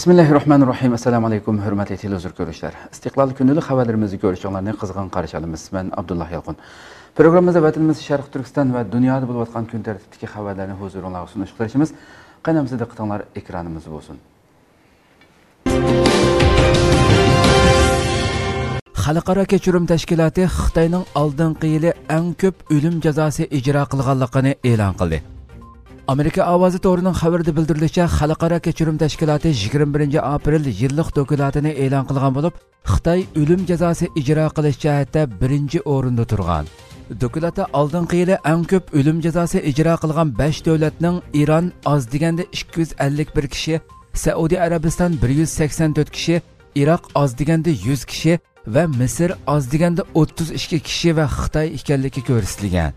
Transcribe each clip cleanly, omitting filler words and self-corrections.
Bismillahirrahmanirrahim. Assalamu alaykum, hurmatli televizor ko'ruvchilar. Istiqlol kundalik xabarlarimizni ko'rishinglarni qizg'in qarshi olamiz. Men Abdullah Yalqun. Programmamizda vatanimiz Sharq Turkiston va dunyoda bo'lib o'tgan kun tartibidagi xabarlarni huzuringizga sunish qilishimiz. Qanamizda diqqatinglar ekranimiz bo'lsin. Xalqaro kechirim tashkiloti Xitoyning oldingi yili eng ko'p o'lim jazosi ijro qilganligini e'lon qildi. Amerika ovozi to'rining xabarida bildirilishicha, Xalqaro kechirim tashkiloti 21 aprel yillik dokumentini e'lon qilgan bo'lib, Xitoy o'lim jazosi ijro qilish jihatda birinchi o'rinda turgan. Dokumentda oldingi yili eng ko'p o'lim jazosi ijro qilgan 5 davlatning Iran oz deganda 251 kishi, Saudiya Arabiston 184 kishi, Iroq oz deganda 100 kishi va Misr oz deganda 32 kishi va Xitoy ekanligi ko'rsatilgan.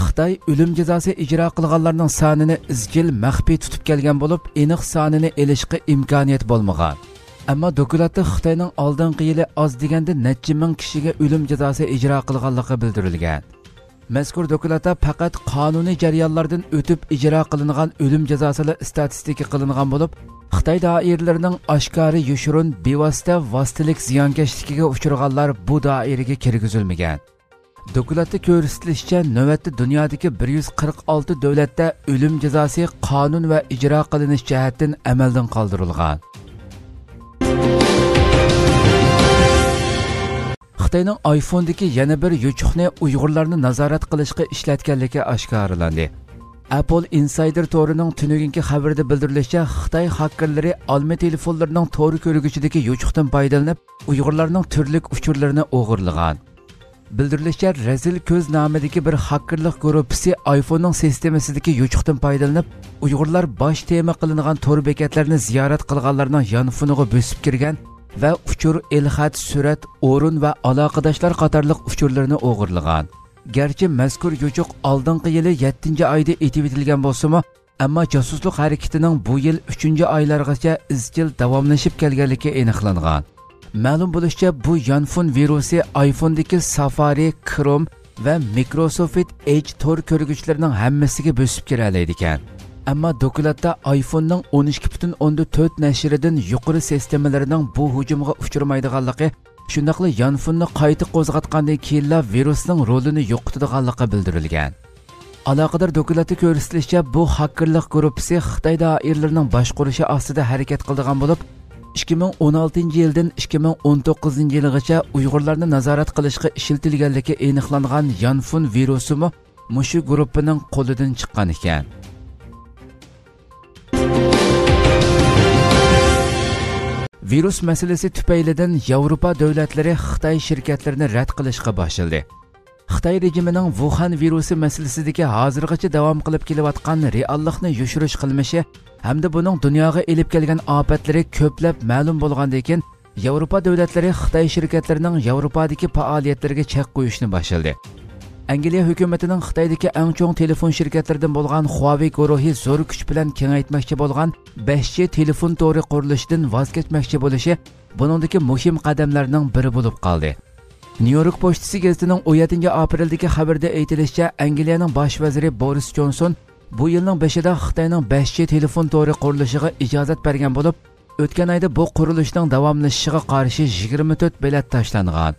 Xitoy o'lim jazosi ijro qilganlarning sonini izchil maxfiy tutib kelgan bo'lib, aniq sonini elishga imkoniyat bo'lmagan. Ammo dokumentda Xitoyning oldingi yili oz deganda necha ming kishiga o'lim jazosi ijro qilganligi bildirilgan. Mazkur dokumentda faqat qonuniy jarayonlardan o'tib ijro qilingan o'lim jazosilar statistika qilingan bo'lib, Xitoy doiralarining oshkori yushurun bevosita vositalik ziyonkashligiga uchraganlar bu doiraga kirgizilmagan. Dokumentda ko'rsatilishicha, navbatda dunyodagi 146 davlatda o'lim jazosi qonun va ijro qilinish jihatdan amaldan qoldirilgan. Xitoyning iPhone'dagi yana bir yuchuqni Uyg'urlarni nazorat qilishga ishlatganligi oshkorlandi. Apple Insider to'rining tunugungi xabarida bildirilishicha, Xitoy hakkerlari olma telefonlarining to'ri ko'rgichidagi yuchuqdan foydalanib, Uyg'urlarning turli uchurlarini o'g'irlagan. Bildirilishicha, Razil ko'z nomidagi bir hakkerlik guruhi iPhone'ning sistemasidagi yuchuqdan foydalanib, Uyg'urlar bosh tema qilingan to'r bekatlarini ziyorat qilganlarning yonfoniga bosib kirgan va uchur, ilxat, surat, o'rin va aloqadoshlar qatorliq uchurlarini o'g'irlagan. Garchi mazkur yuchuq oldingi yili 7-oyda etib etilgan bo'lsa-mu, ammo josuslik harakatining bu yil 3-oylargacha izchil davomlashib kelganligi aniqlangan. Ma'lum bo'lishicha, bu yonfon virusi iPhone'dagi Safari, Chrome va Microsoft Edge to'r ko'rgichlarining hammasiga bosib kira oladi ekan. Ammo dokumentda iPhone'ning 12.4 nashridan yuqori sistemalarining bu hujumga uchramaydiganligi, shundaqla yonfonni qayta qo'zg'atgandan keyin virusning rolini yo'qotadiganligi bildirilgan. Aloqador dokumentda ko'rsatilishicha, bu hakkerlik guruhi Xitoy doiralarining boshqarishi ostida harakat qilgan bo'lib, 2016-yildan 2019-yilgacha Uyg'urlarni nazorat qilishga ishlatilganligi aniqlangan yonfon virusi mushu guruhining qo'lidan chiqqan ekan. Virus masalasi tufaylidan Yevropa davlatlari Xitoy shirkatlarini rad qilishga boshladi. Xitoy rejimining Wuhan virusi masalasidagi hozirgacha davom qilib kelayotgan reallikni yushirish qilmishi hamda buning dunyoga elib kelgan ofatlari ko'plab ma'lum bo'lgandan keyin Yevropa davlatlari Xitoy shirkatlarining Yevropadagi faoliyatlariga chek qo'yishni boshladi. Angliya hukumatining Xitoydagi eng chong telefon shirkatlaridan bo'lgan Huawei guruhi zo'r kuch bilan kengaytmoqchi bo'lgan 5G telefon to'ri qurilishidan voz kechmoqchi bo'lishi buningdagi muhim qadamlarning biri bo'lib qoldi. New York pochtasi gazetining 17 apreldagi xabarda aytilishicha, Angliyaning bosh vaziri Boris Johnson bu yilning 5-ida Xitoyning 5G telefon to'ri qurilishiga ijozat bergan bo'lib, o'tgan oyda bu qurilishning davomlashishiga qarshi 24 bilet tashlangan.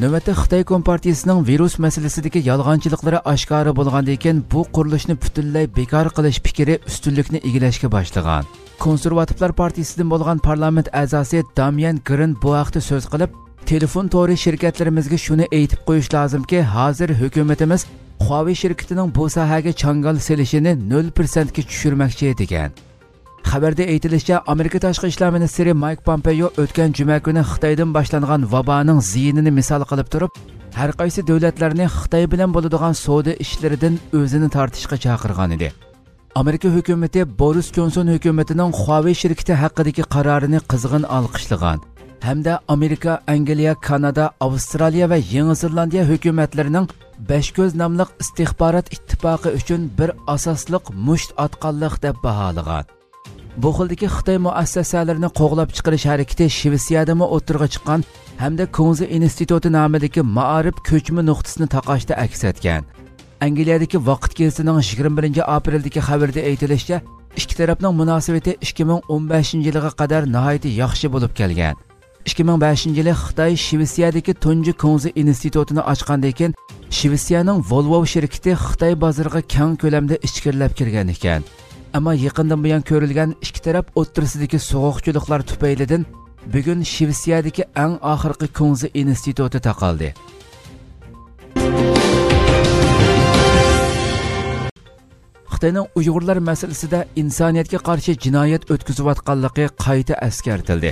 Navbatda Xitoy Kompartiyasining virus masalasidagi yolg'onchiliklari oshkora bo'lgandan keyin bu qurilishni butunlay bekor qilish fikri ustunlikni egallashga boshlagan. Konservativlar partiyasidan bo'lgan parlament a'zosi Damian Green bu haqda so'z qilib, telefon to'ri shirkatlarimizga shuni aytib qo'yish lozimki, hozir hukumatimiz Huawei shirkatining bu sohaga changal selishini 0% ga tushirmoqchi degan. Xabarda aytilishicha, Amerika tashqi ishlar ministri Mike Pompeo o'tgan juma kuni Xitoydan boshlangan vaboning ziyinini misol qilib turib, har qaysi davlatlarni Xitoy bilan bo'ladigan savdo ishlaridan o'zini tortishga chaqirgan edi. Amerika hukumati Boris Johnson hukumatining Huawei shirkati haqidagi qarorini qizg'in olqishlagan. Hamda Amerika, Angliya, Kanada, Avstraliya va Yangi Zelandiya hukumatlarining Besh ko'z nomli istixborot ittifoqi uchun bir asosliq musht atqanlik deb baholagan. Bu xildagi Xitoy muassasalarini qo'g'lab chiqarish harakati Shvetsiyadami o'tirg'a chiqqan hamda Kunze instituti nomidagi ma'arif ko'chma nuqtasini taqashda aks etgan. Angliyadagi Vaqt gazetining 21 apreldagi xabarda aytilishicha, ikki tarafning munosabati 2015-yilga qadar nihoyatda yaxshi bo'lib kelgan. 2005-yili Xitoy Shvetsiyadagi tunji Kunzi institutini ochgandan keyin Shvetsiyaning Volvo shirkati Xitoy bozoriga keng ko'lamda ichkirilib kirgan ekan. Ammo yaqindan buyon ko'rilgan ikki taraf o'rtasidagi so'g'uqchiliklar tufaylidan bugun Shvetsiyadagi eng oxirgi Kunzi instituti taqaldi. Xitoyning Uyg'urlar masalasida insoniyatga qarshi jinoyat o'tkazayotganligi qayta eskartildi.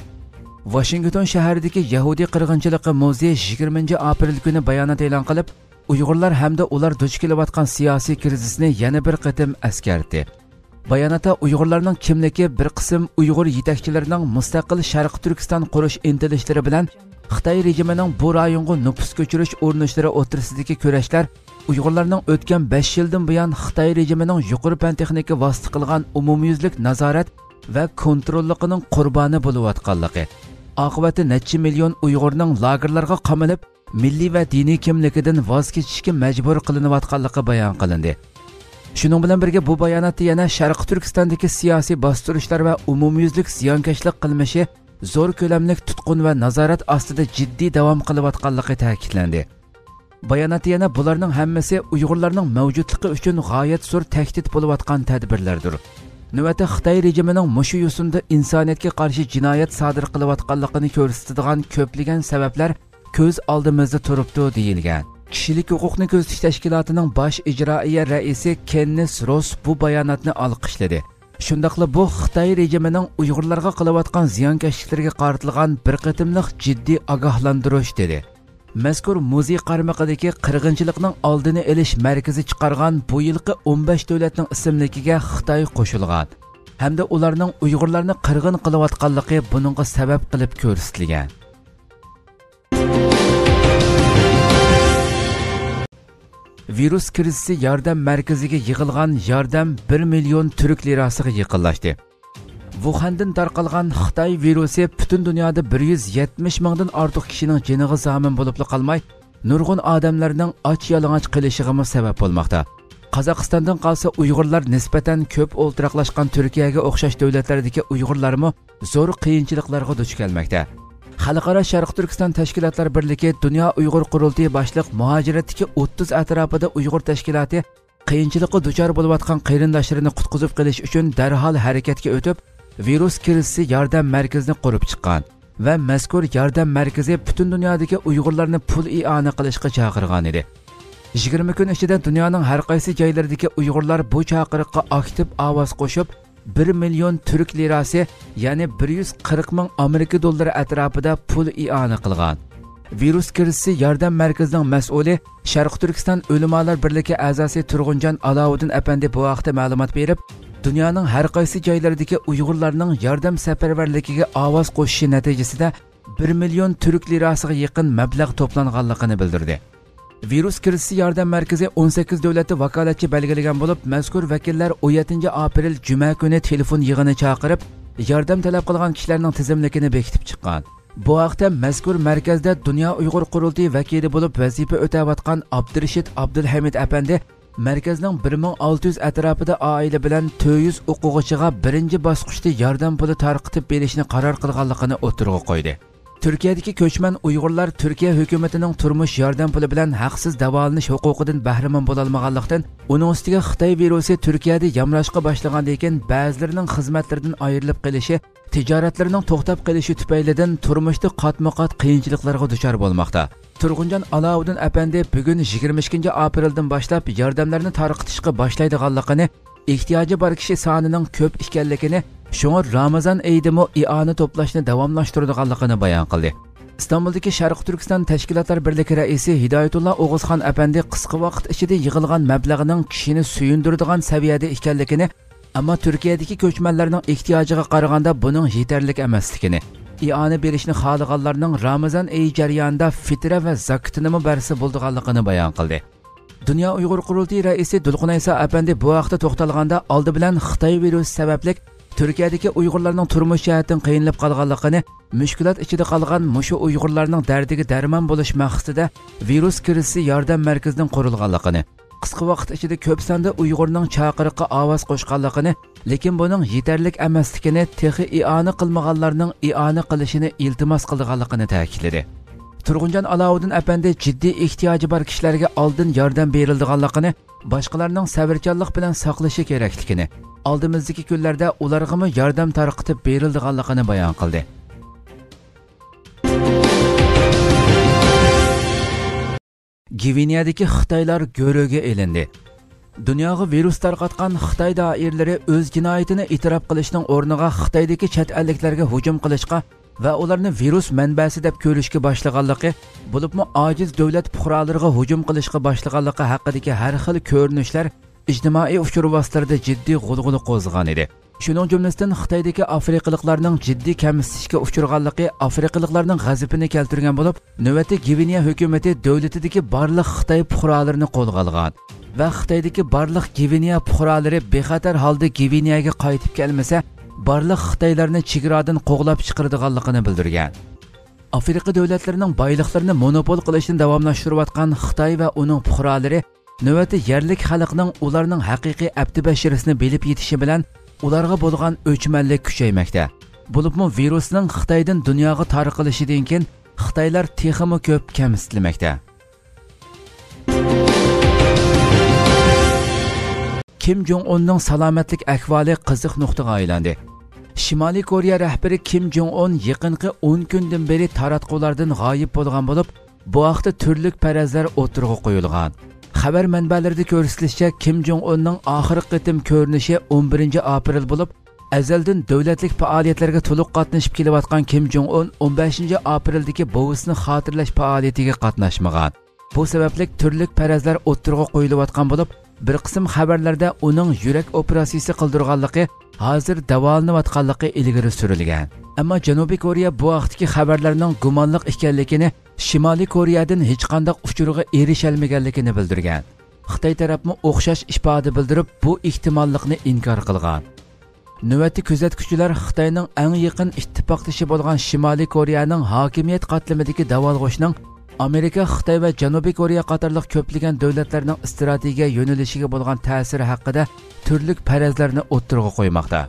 Washington shahridagi Yahudiy qirg'inchiligi muzeyi 20 aprel kuni bayonot e'lon qilib, Uyg'urlar hamda ular duch kelayotgan siyosiy krizisni yana bir qatim eskartdi. Bayonotda Uyg'urlarning kimligi bir qism Uyg'ur yetakchilarining mustaqil Sharq Turkiston qurish intilishlari bilan Xitoy rejimining bu rayonga nüfus ko'chirish urinishlari o'rtasidagi kurashlar Uyg'urlarning o'tgan 5 yildan buyon Xitoy rejimining yuqori fan texnika vosita qilgan umumyuzlik nazorat va kontrolligining qurboni bo'layotganligi, oqibatda necha million Uyg'urning lagerlarga qamalib, milliy va diniy kimligidan voz kechishga majbur qilinayotganligi bayon qilindi. Shuning bilan birga bu bayonotda yana Sharq Turkistondagi siyosiy bostirishlar va umumyuzlik ziyonkashlik qilmishi zo'r ko'lamli tutqun va nazorat ostida jiddiy davom qilayotganligi ta'kidlandi. Bayonotda yana bularning hammasi Uyg'urlarning mavjudligi uchun g'oyat zo'r tahdid bo'layotgan tadbirlardir. Navbatda Xitoy rejimining mushu yo'sinda insoniyatga qarshi jinoyat sodir qilayotganligini ko'rsatadigan ko'plagan sabablar ko'z oldimizda turibdi deyilgan. Kishilik huquqni ko'zatish tashkilotining bosh ijroiya raisi Kennes Ross bu bayonotni olqishladi. Shundaqla bu Xitoy rejimining Uyg'urlarga qilayotgan ziyonkashliklarga qaratilgan bir qatimliq jiddiy ogohlantirish dedi. Mazkur muzey qarmog'idagi qirg'inchilikning oldini olish markazi chiqargan bu yilgi 15 davlatning ismligiga Xitoy qo'shilgan hamda ularning Uyg'urlarni qirg'in qilayotganligi buningga sabab qilib ko'rsatilgan. Virus krizisi yordam markaziga yig'ilgan yordam 1 million turk lirasiga yaqinlashdi. Wuhandan tarqalgan Xitoy virusi butun dunyoda 170 mingdan ortiq kishining joniga zomin bo'lib qolmay, nurg'un odamlarning och-yalang'och qilishiga sabab bo'lmoqda. Qozog'istondan qolsa Uyg'urlar nisbatan ko'p o'ltiraqlashgan Turkiyaga o'xshash davlatlardagi Uyg'urlarmi zo'r qiyinchiliklarga duch kelmoqda. Xalqaro Sharq Turkiston tashkilotlar birligi Dunyo Uyg'ur qurultiyi boshliq muhojiratdagi 30 atrofida Uyg'ur tashkiloti qiyinchilikqa duchor bo'layotgan qarindoshlarini qutqizib qilish uchun darhol harakatga o'tib, virus krizisi yordam markazini qurib chiqqan va mazkur yordam markazi butun dunyodagi Uyg'urlarni pul i'ona qilishga chaqirgan edi. 20 kun ichida dunyoning har qaysi joylaridagi Uyg'urlar bu chaqiriqqa aktiv ovoz qo'shib 1 million turk lirasi, ya'ni 140 ming Amerika dollari atrofida pul i'ona qilgan. Virus krizisi yordam markazining mas'uli Sharq Turkiston ulamolar birligi a'zosi Turg'unjon Alovuddin apandi bu vaqtda ma'lumot berib, dunyoning har qaysi joylaridagi Uyg'urlarning yordam safarbarligiga ovoz qo'shishi natijasida 1 million turk lirasiga yaqin mablag' to'planganligini bildirdi. Virus krizisi yordam markazi 18 davlatda vakolatchi belgilagan bo'lib, mazkur vakillar 17 aprel juma kuni telefon yig'ini chaqirib, yordam talab qilgan kishilarning tizimligini bekitib chiqqan. Bu haqda mazkur markazda Dunyo Uyg'ur qurultiyi vakili bo'lib vazifa o'tayotgan Abdurashid Abdulhamid apandi markazning 1600 atrofida oila bilan 400 o'quvchiga birinchi bosqichda yordam puli tarqatib berishni qaror qilganligini o'tirg'a qo'ydi. Turkiyadagi ko'chman Uyg'urlar Turkiya hukumatining turmush yordam puli bilan haqsiz davolanish huquqidan bahramand bo'la olmaganlikdan, uning ustiga Xitoy virusi Turkiyada yamrashga boshlagandan keyin ba'zilarining xizmatlaridan ayrilib qolishi, tijoratlarining to'xtab qolishi tufaylidan turmushda qatma-qat qiyinchiliklarga duchor bo'lmoqda. Turg'unjon Alovuddin apandi bugun 22 apreldan boshlab yordamlarni tarqatishga boshlaydiganligini, ehtiyoji bor kishi sonining ko'p ekanligini, shunga Ramazon oyidimi i'ona to'plashni davomlashtiradiganligini bayon qildi. İstanbuldagi Sharq Turkiston tashkilotlar birligi raisi Hidoyatulloh O'g'izxon apandi qisqa vaqt ichida yig'ilgan mablag'ning kishini suyundiradigan saviyada ekanligini, ammo Turkiyadagi ko'chmanlarning ehtiyojiga qaraganda buning yetarli emasligini, i'ona berishni xohlaganlarning Ramazon oyi jarayonida fitra va zakotini bersa bo'lganligini bayon qildi. Dunyo Uyg'ur qurultiyi raisi Dulqunaysa apandi bu vaqtda to'xtalganda oldi bilan Xitoy virusi sababli Turkiyadagi Uyg'urlarning turmush jihatdan qiynalib qolganligini, mushkulat ichida qolgan mushu Uyg'urlarning dardiga darmon bo'lish maqsadida virus krizisi yordam markazining qurilganligini, qisqa vaqt ichida ko'p sonda Uyg'urning chaqiriqqa ovoz qo'shganligini lekin buning yetarlik emasligini, texi i'ona qilmaganlarning i'ona qilishini iltimos qilganligini ta'kidladi. Turg'unjon Alovuddin apandi jiddiy ehtiyoji bor kishilarga oldin yordam berilganligini, boshqalarning sabrchanlik bilan saqlashi kerakligini, oldimizdagi kunlarda ularga yordam tarqatib berilganligini bayon qildi. Gvineyadagi Xitoylar go'ro'ga elindi. Dunyoga virus tarqatgan Xitoy doiralari o'z jinoyatini e'tirof qilishning o'rniga Xitoydagi chet elliklarga hujum qilishga va ularni virus manbasi deb ko'rishga boshlaganligi, bo'libmi ojiz davlat fuqarolariga hujum qilishga boshlaganligi haqidagi har xil ko'rinishlar ijtimoiy uchur vositalarida jiddiy g'ulg'ula qo'zg'agan edi. Shuning jumlasidan Xitoydagi afrikaliklarning jiddiy kamsitishga uchraganligi afrikaliklarning g'azabini keltirgan bo'lib, navbatda Gvineya hukumati davlatidagi barliq Xitoy fuqarolarini qo'lga olgan va Xitoydagi barliq Gvineya fuqarolari bexatar holda Gvineyaga qaytib kelmasa, barliq Xitoylarni chegaradan qo'g'lab chiqaradiganligini bildirgan. Afrika davlatlarining boyliqlarini monopol qilishni davomlashtirayotgan Xitoy va uning fuqarolari navbatda yerlik xalqning ularning haqiqiy abdibashirisini bilib yetishi bilan ularga bo'lgan o'chmanlik kuchaymoqda. Bo'libmi virusning Xitoydan dunyoga tarqalishidan keyin Xitoylar texmi ko'p kamsitilmoqda. Kim Jong-unning salomatlik ahvoli qiziq nuqtaga aylandi. Shimoliy Koreya rahbari Kim Jong-un yaqinqi 10 kundan beri taratqulardan g'oyib bo'lgan bo'lib, bu vaqtda turli farazlar o'tirg'i qo'yilgan. Xabar manbalarida ko'rsatilishicha, Kim Jong-unning oxirgi qitim ko'rinishi 11 aprel bo'lib, azaldan davlatlik faoliyatlarga to'liq qatnashib kelayotgan Kim Jong-un 15 apreldagi Bovisni xotirlash faoliyatiga qatnashmagan. Bu sababli turli farazlar o'tirg'i qo'yilayotgan bo'lib, bir qism xabarlarda uning yurak operatsiyasi qildirganligi, hozir davolanayotganligi ilgari surilgan. Ammo Janubiy Koreya bu vaqtdagi xabarlarning gumonliq ekanligini, Shimoliy Koreyadan hech qanday uchurga erishalmaganligini bildirgan. Xitoy tarafmi o'xshash ifoda bildirib, bu ehtimollikni inkor qilgan. Navbatda kuzatuvchilar Xitoyning eng yaqin ittifoqdoshi bo'lgan Shimoliy Koreyaning hokimiyat qatlamidagi davolg'ishning Amerika, Xitoy va Janubiy Koreya qatorliq ko'plagan davlatlarning strategiya yo'nalishiga bo'lgan ta'siri haqida turli farazlarni o'ttirg'i qo'ymoqda.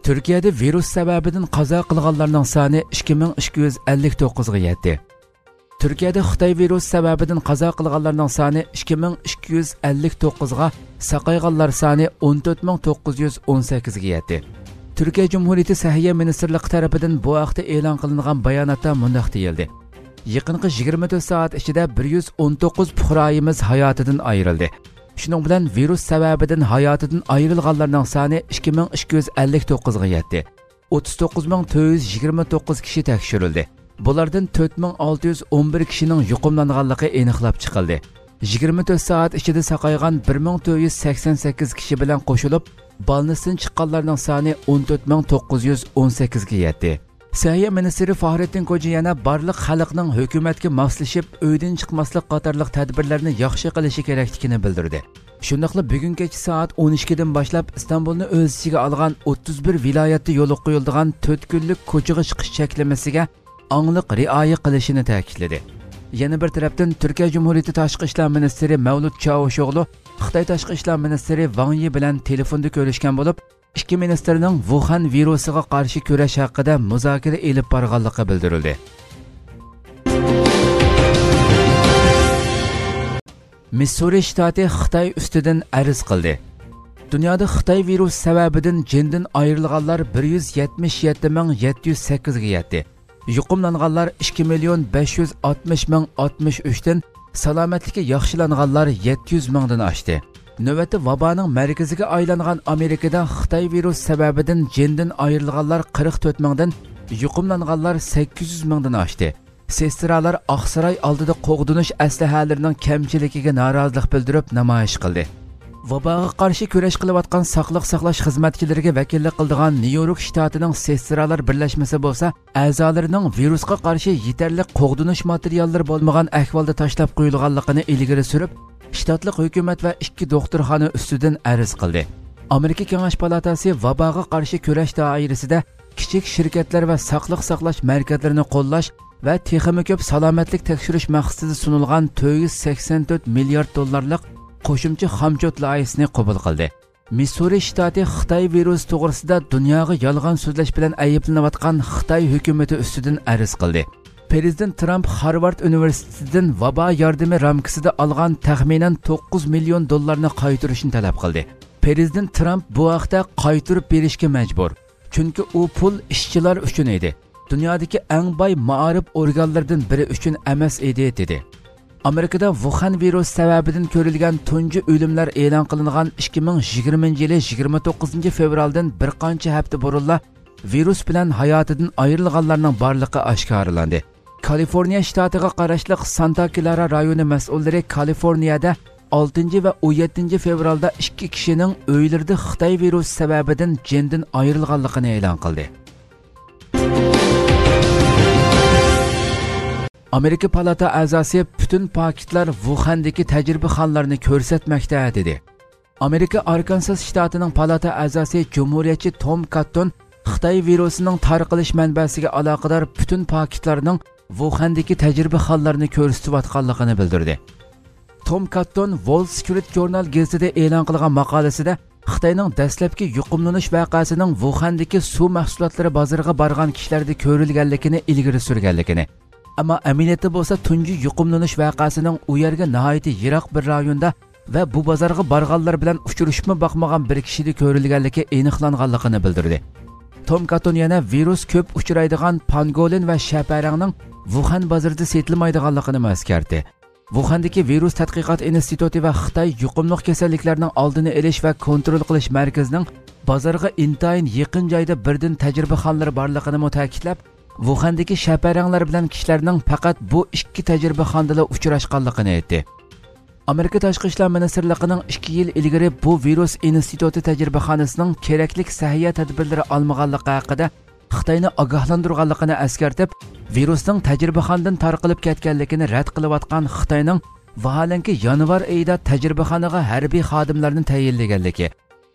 Turkiyada virus sababidan qazo qilganlarning soni 2259 ga yetdi. Turkiyada Xitoy virus sababidan qazo qilganlarning soni 2259 ga, saqayganlar soni 14918 ga yetdi. Türkiye Cumhuriyeti Səhiyyə Ministerliyi tərəfindən bu vaxtda e'lon qilingan bayonotda mundaq deyildi. Yaqinqi 24 soat ichida 119 fuqaroyimiz hayotidan ayrildi. Shuning bilan virus sababidan hayotidan ayrilganlarning soni 2259 ga yetdi. 39429 kishi tekshirildi. Bulardan 4611 kishining yuqumlanganligi aniqlab chiqildi. 24 soat ichida saqaygan 1488 kishi bilan qo'shilib, balnisdan chiqqanlarning soni 14918 ga yetdi. Səhiyyə ministri Fahrettin Koca yana barliq xalqning hukumatga moslashib, uydan chiqmaslik qatorliq tadbirlarni yaxshi qilishi kerakligini bildirdi. Shundaqla bugun kech soat 12 dan boshlab Istanbulni o'z ichiga olgan 31 viloyatda yo'l qo'yilgan 4 kunlik ko'chaga chiqish cheklamasiga aniq rioya qilishini ta'kidladi. Yana bir tarafdan Türkiye Cumhuriyeti Tashqi ishlar ministri Mavlud Çavuşoğlu Xitoy Tashqi ishlar ministri Wang Yi bilan telefonda ko'rishgan bo'lib, ikki ministerning Wuhan virusiga qarshi kurash haqida muzokara elib borganligi bildirildi. Missouri shtati Xitoy ustidan arz qildi. Dunyoda Xitoy virus sababidan jindan ayrilganlar 177708 ga yetdi. Yuqumlanganlar 2.560.063 dan, salomatligi yaxshilanganlar 700 mingdan oshdi. Navbatda vaboning markaziga aylangan Amerikada Xitoy virus sababidan jindan ayrilganlar 44 mingdan, yuqumlanganlar 800 mingdan oshdi. Sestralar Oqsaroy oldida qo'g'dinish aslahalarining kamchiligiga norozilik bildirib namoyish qildi. Vaboga qarshi kurash qilayotgan saqliq saqlash xizmatchilariga vakillik qildigan Nyu-York shtatining sestralar birlashmasi bo'lsa, a'zolarining virusga qarshi yetarli qo'g'dinish materiallari bo'lmagan ahvolda tashlab qo'yilganligini ilgari surib, shtatlik hukumat va ikki doktorxona ustidan arz qildi. Amerika Kengash palatasi vaboga qarshi kurash doirasida kichik shirkatlar va saqliq saqlash markazlarini qo'llash va texnik ko'p salomatlik tekshirish maqsadida sunilgan 484 milliard dollarlik qo'shimcha xomchot loyihasini qabul qildi. Missouri shtati Xitoy virusi to'g'risida dunyoga yolg'on so'zlash bilan ayblanayotgan Xitoy hukumati ustidan arz qildi. Prezident Trump Harvard universitetidan vabo yordami ramkasida olgan taxminan 9 million dollarni qaytarishni talab qildi. Prezident Trump bu haqda qaytarib berishga majbur. Chunki u pul ishchilar uchun edi. Dunyodagi eng boy ma'arif organlaridan biri uchun emas edi dedi. Amerikada Wuhan virusi sababidan ko'rilgan tunji o'limlar e'lon qilingan 2020-yili 29-fevraldan bir qancha hafta burunla virus bilan hayotidan ayrilganlarning borligi oshkorlandi. Kaliforniya shtatiga qarashli Santa Clara rayoni mas'ullari Kaliforniyada 6 va 17 fevralda 2 kishining uylarida Xitoy virusi sababidan jindan ayrilganligini e'lon qildi. Amerika palata a'zosi bütün paketlar Wuhan'dagi tajribaxonlarni ko'rsatmoqda dedi. Amerika Arkansas shtatining palata a'zosi Cumhuriyetchi Tom Cotton Xitoy virusining tarqalish manbasiga aloqador bütün paketlarning Wuhan'dagi tajribaxonlarni ko'rsatayotganligini bildirdi. Tom Cotton Wall Street Journal gazetida e'lon qilgan maqolasida Xitoyning dastlabki yuqumlanish voqeasining Wuhan'dagi suv mahsulotlari bozoriga borgan kishilarda ko'rilganligini ilgari surganligini, ammo amaliyotda bo'lsa tunji yuqumlanish voqeasining u yerga nihoyat yiroq bir rayonda va bu bozorga borganlar bilan uchrashma boqmagan bir kishida ko'rilganligi aniqlanganligini bildirdi. Tom Cotton yana virus ko'p uchraydigan pangolin va shaparangning Wuhan bozorida setilmaydiganligini maskardi. Wuhandagi virus tadqiqot instituti va Xitoy yuqumli kasalliklarning oldini olish va kontrol qilish markazining bozorga intayin yaqin joyda birdan tajribaxonlar borligini ta'kidlab, Wuhandagi shaparanglar bilan kishilarning faqat bu ikki tajribaxonda uchrashganligini aytdi. Amerika Tashqi ishlar ministrligining 2 yil ilgari bu virus instituti tajribaxonasining kerakli sahiya tadbirlari olmaganligi haqida Xitoyni ogohlantirganligini eskartib, virusning tajribaxondan tarqalib ketganligini rad qilayotgan Xitoyning vaholanki yanvar oyida tajribaxonaga harbiy xodimlarni tayinlaganligi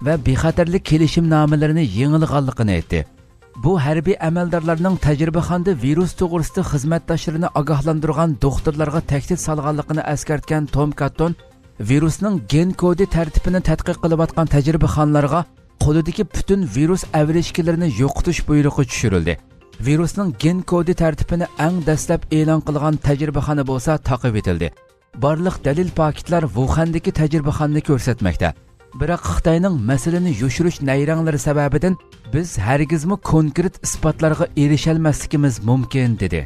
va bexatarlik kelishimnomalarini yengilganligini aytdi. Bu harbiy amaldorlarning tajribaxonda virus to'g'risida xizmatdoshlarini ogohlantirgan doktorlarga tahdid solganligini eskartgan Tom Cotton, virusning gen kodi tartibini tadqiq qilayotgan tajribaxonlarga qo'lidagi bütün virus avrishkilarini yo'qotish buyrug'i tushirildi. Virusning gen kodi tartibini eng dastlab e'lon qilgan tajribaxona bo'lsa taqib etildi. Barliq dalil paketlar Wuhandagi tajribaxonni ko'rsatmoqda. Biroq Xitoyning masalani yoshirish nayranglari sababidan biz hargizmi konkret isbotlarga erisholmasligimiz mumkin dedi.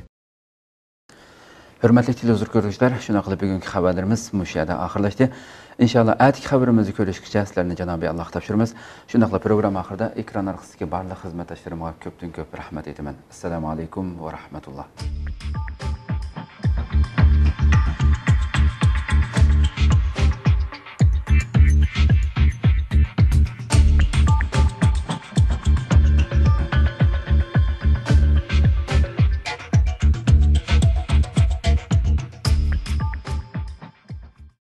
Hurmatli televizor ko'ruvchilar, shuna qilib bugungi xabarlarimiz mush yerda oxirlashdi. Inshaalloh atki xabarimizni ko'rishgacha sizlarni janobiy Alloh topshiramiz. Shundaqla program oxirida ekran orqasidagi barliq xizmatdoshlarimga ko'pdan ko'p rahmat aytaman. Assalomu alaykum va rahmatulloh.